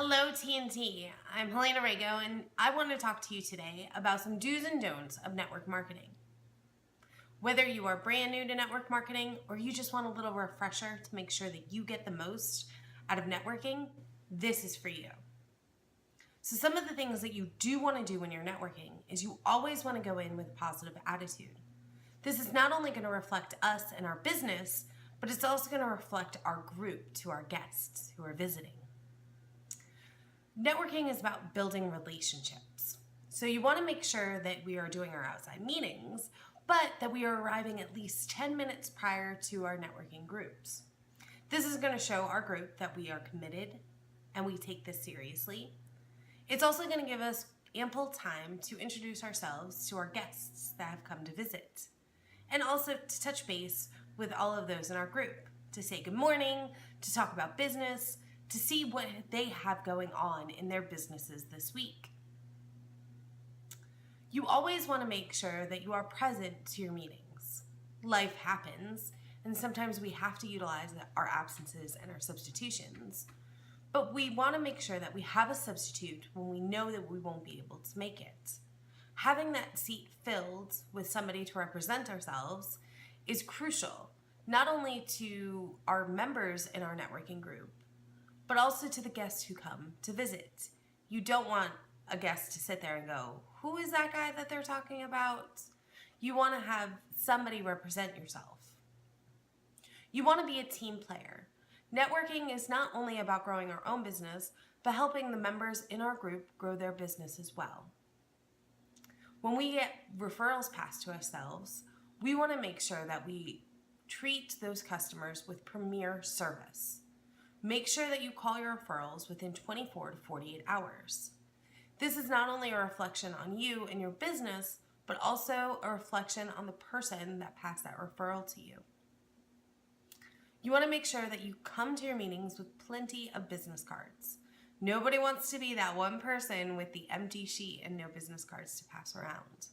Hello TNT, I'm Helena Rago and I want to talk to you today about some do's and don'ts of network marketing. Whether you are brand new to network marketing or you just want a little refresher to make sure that you get the most out of networking, this is for you. So some of the things that you do want to do when you're networking is you always want to go in with a positive attitude. This is not only going to reflect us and our business, but it's also going to reflect our group to our guests who are visiting. Networking is about building relationships. So you want to make sure that we are doing our outside meetings, but that we are arriving at least 10 minutes prior to our networking groups. This is going to show our group that we are committed and we take this seriously. It's also going to give us ample time to introduce ourselves to our guests that have come to visit, and also to touch base with all of those in our group, to say good morning, to talk about business, to see what they have going on in their businesses this week. You always want to make sure that you are present to your meetings. Life happens, and sometimes we have to utilize our absences and our substitutions, but we want to make sure that we have a substitute when we know that we won't be able to make it. Having that seat filled with somebody to represent ourselves is crucial, not only to our members in our networking group, but also to the guests who come to visit. You don't want a guest to sit there and go, who is that guy that they're talking about? You want to have somebody represent yourself. You want to be a team player. Networking is not only about growing our own business, but helping the members in our group grow their business as well. When we get referrals passed to ourselves, we want to make sure that we treat those customers with premier service. Make sure that you call your referrals within 24 to 48 hours. This is not only a reflection on you and your business, but also a reflection on the person that passed that referral to you. You want to make sure that you come to your meetings with plenty of business cards. Nobody wants to be that one person with the empty sheet and no business cards to pass around.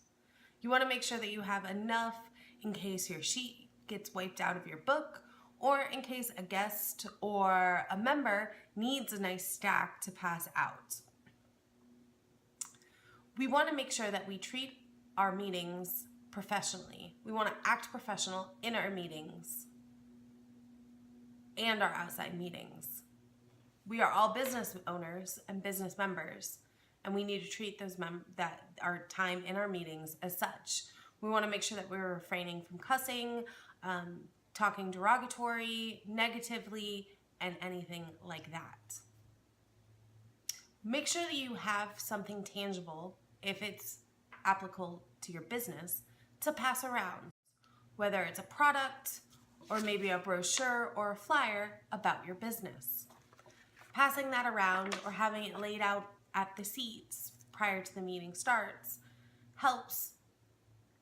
You want to make sure that you have enough in case your sheet gets wiped out of your book, or in case a guest or a member needs a nice stack to pass out. We want to make sure that we treat our meetings professionally. We want to act professional in our meetings and our outside meetings. We are all business owners and business members, and we need to treat those our time in our meetings as such. We want to make sure that we're refraining from cussing, talking derogatory, negatively, and anything like that. Make sure that you have something tangible, if it's applicable to your business, to pass around, whether it's a product or maybe a brochure or a flyer about your business. Passing that around or having it laid out at the seats prior to the meeting starts helps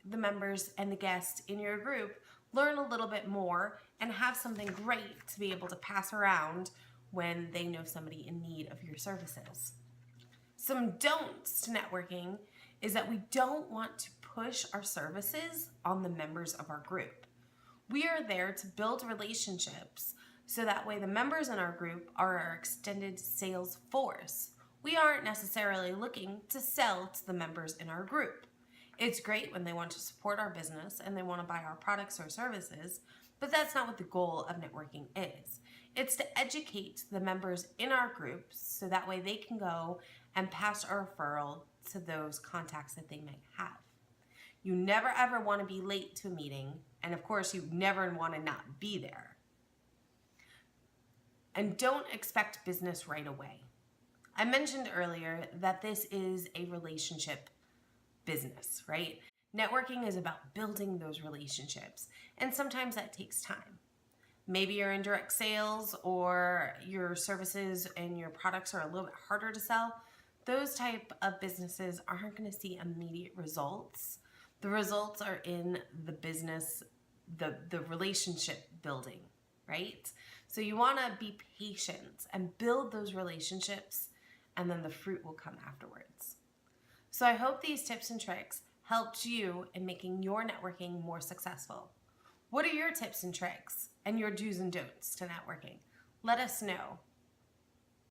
the members and the guests in your group learn a little bit more and have something great to be able to pass around when they know somebody in need of your services. Some don'ts to networking is that we don't want to push our services on the members of our group. We are there to build relationships so that way the members in our group are our extended sales force. We aren't necessarily looking to sell to the members in our group. It's great when they want to support our business and they want to buy our products or services, but that's not what the goal of networking is. It's to educate the members in our groups so that way they can go and pass a referral to those contacts that they might have. You never ever want to be late to a meeting, and of course you never want to not be there. And don't expect business right away. I mentioned earlier that this is a relationship business, right? Networking is about building those relationships, and sometimes that takes time. Maybe you're in direct sales or your services and your products are a little bit harder to sell. Those type of businesses aren't going to see immediate results. The results are in the business, the relationship building, right? So you want to be patient and build those relationships, and then the fruit will come afterwards. So I hope these tips and tricks helped you in making your networking more successful. What are your tips and tricks and your do's and don'ts to networking? Let us know.